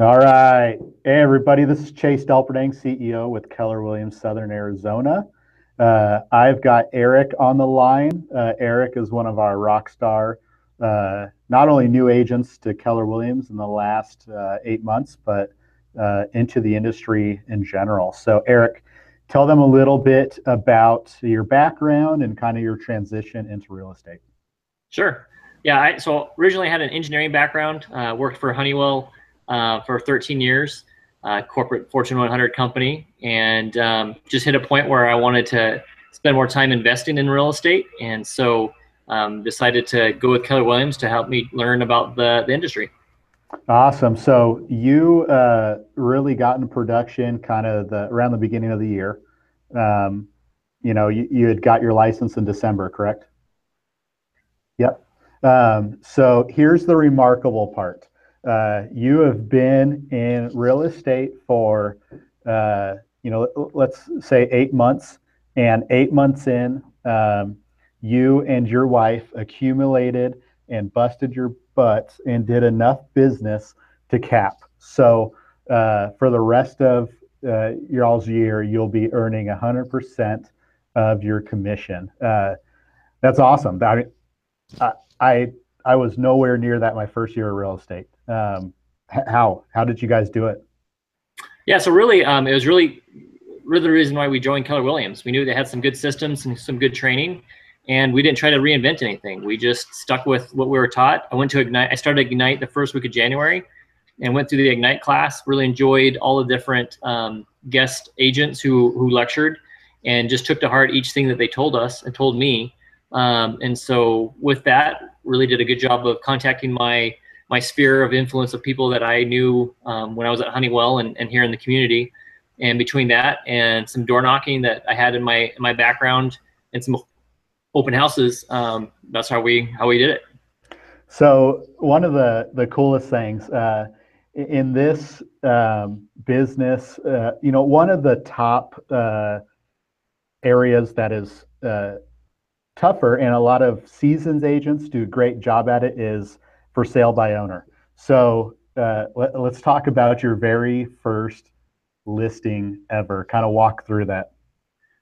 All right. Hey, everybody. This is Chase Delperdang, CEO with Keller Williams Southern Arizona. I've got Eric on the line. Eric is one of our rock star, not only new agents to Keller Williams in the last 8 months, but into the industry in general. So, Eric, tell them a little bit about your background and kind of your transition into real estate. Sure. Yeah. So originally I had an engineering background, worked for Honeywell for 13 years, corporate Fortune 100 company, and just hit a point where I wanted to spend more time investing in real estate. And so decided to go with Keller Williams to help me learn about the industry. Awesome. So you really got into production kind of around the beginning of the year. Um, you had got your license in December, correct? Yep. So here's the remarkable part. You have been in real estate for, let's say 8 months, and 8 months in, you and your wife accumulated and busted your butts and did enough business to cap. So for the rest of your all's year, you'll be earning 100% of your commission. That's awesome. I, I I was nowhere near that my first year of real estate. How did you guys do it? Yeah. So really, it was really the reason why we joined Keller Williams. We knew they had some good systems and some good training, and we didn't try to reinvent anything. We just stuck with what we were taught. I went to Ignite. I started Ignite the first week of January and went through the Ignite class. Really enjoyed all the different guest agents who lectured, and just took to heart each thing that they told us and told me. And so with that, really did a good job of contacting my sphere of influence of people that I knew when I was at Honeywell and here in the community. And between that and some door knocking that I had in my background and some open houses, that's how we did it. So one of the coolest things in this business, one of the top areas that is tougher, and a lot of seasons agents do a great job at it, is for sale by owner. So let's talk about your very first listing ever. Kind of walk through that.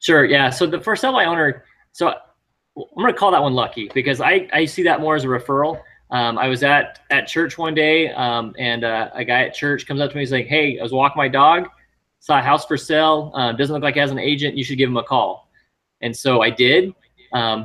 Sure. Yeah. So the for sale by owner. So I'm going to call that one lucky because I see that more as a referral. I was at church one day, and a guy at church comes up to me. He's like, "Hey, I was walking my dog, saw a house for sale. Doesn't look like it has an agent. You should give him a call." And so I did.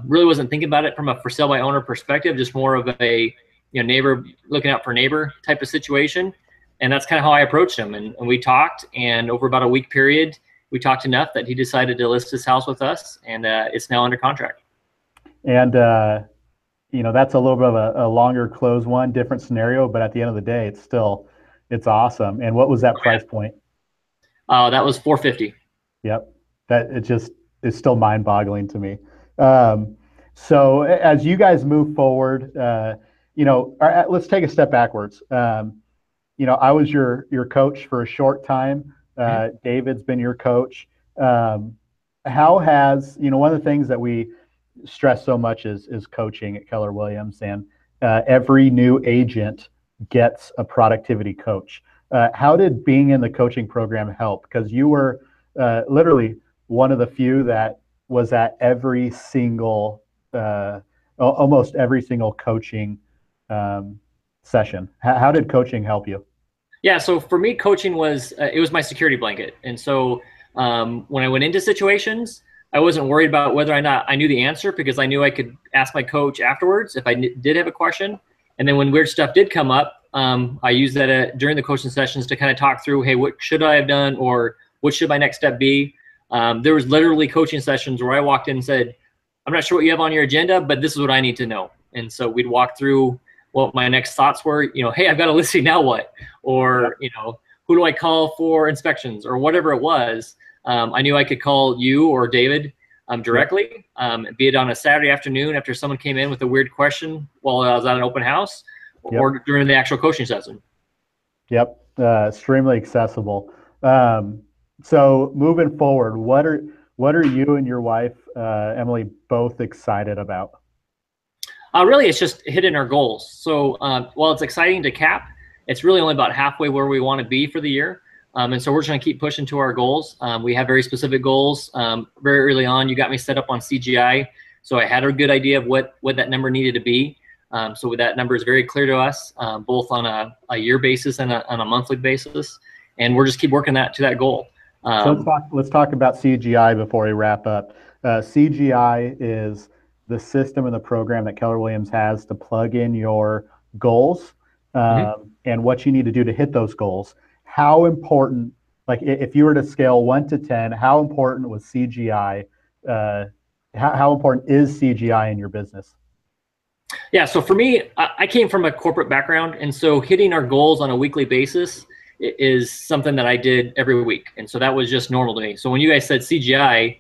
Really wasn't thinking about it from a for sale by owner perspective, just more of a neighbor looking out for neighbor type of situation. And that's kind of how I approached him. And we talked, and over about a week period, we talked enough that he decided to list his house with us, and it's now under contract. And that's a little bit of a longer close one, different scenario, but at the end of the day, it's awesome. And what was that price point? That was 450. Yep. That it's still mind boggling to me. So as you guys move forward, let's take a step backwards. I was your coach for a short time. David's been your coach. How has, one of the things that we stress so much is coaching at Keller Williams, and every new agent gets a productivity coach. How did being in the coaching program help? Because you were literally one of the few that was at every single, almost every single coaching session. How did coaching help you? Yeah, so for me, coaching was it was my security blanket. And so when I went into situations, I wasn't worried about whether or not I knew the answer, because I knew I could ask my coach afterwards if I did have a question. And then when weird stuff did come up, I used that during the coaching sessions to kind of talk through, hey, what should I have done, or what should my next step be? There was literally coaching sessions where I walked in and said, I'm not sure what you have on your agenda, but this is what I need to know. And so we'd walk through what my next thoughts were, hey, I've got a listing, now what? Or, who do I call for inspections, or whatever it was. I knew I could call you or David directly, be it on a Saturday afternoon after someone came in with a weird question while I was at an open house, or during the actual coaching session. Yep, extremely accessible. So moving forward, what are you and your wife, Emily, both excited about? Really, it's just hitting our goals. So while it's exciting to cap, it's really only about halfway where we want to be for the year. And so we're just going to keep pushing to our goals. We have very specific goals. Very early on, you got me set up on CGI, so I had a good idea of what that number needed to be. So that number is very clear to us, both on a year basis and on a monthly basis, and we're just keep working to that goal. So let's talk about CGI before we wrap up. CGI is the system and the program that Keller Williams has to plug in your goals Mhm. and what you need to do to hit those goals. How important, like if you were to scale 1 to 10, how important was CGI? Uh, how important is CGI in your business? Yeah, so for me, I came from a corporate background, and so hitting our goals on a weekly basis is something that I did every week, and so that was just normal to me. So when you guys said CGI,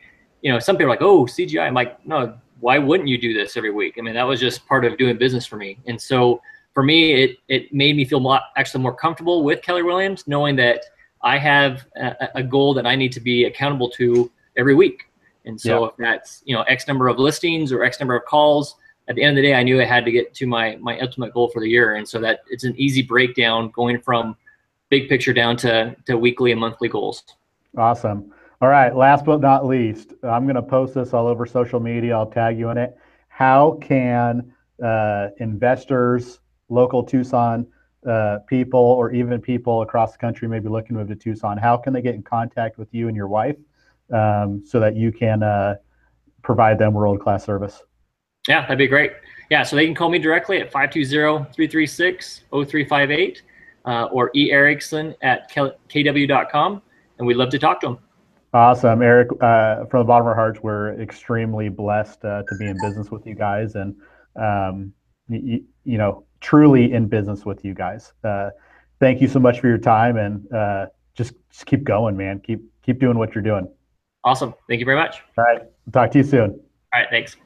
some people are like, "Oh, CGI." I'm like, "No, why wouldn't you do this every week?" I mean, that was just part of doing business for me, and so for me, it made me feel actually more comfortable with Keller Williams, knowing that I have a goal that I need to be accountable to every week, and so Yeah. if that's X number of listings or X number of calls, at the end of the day, I knew I had to get to my ultimate goal for the year. And so that it's an easy breakdown going from big picture down to weekly and monthly goals. Awesome. All right. Last but not least, I'm going to post this all over social media. I'll tag you in it. How can investors, local Tucson people, or even people across the country maybe looking to move to Tucson, how can they get in contact with you and your wife so that you can provide them world-class service? Yeah, that'd be great. Yeah, so they can call me directly at 520-336-0358 or Erickson at kw.com, and we'd love to talk to them. Awesome, Eric. From the bottom of our hearts, we're extremely blessed to be in business with you guys, and truly in business with you guys. Thank you so much for your time, and just keep going, man. Keep doing what you're doing. Awesome. Thank you very much. All right, talk to you soon. All right, thanks.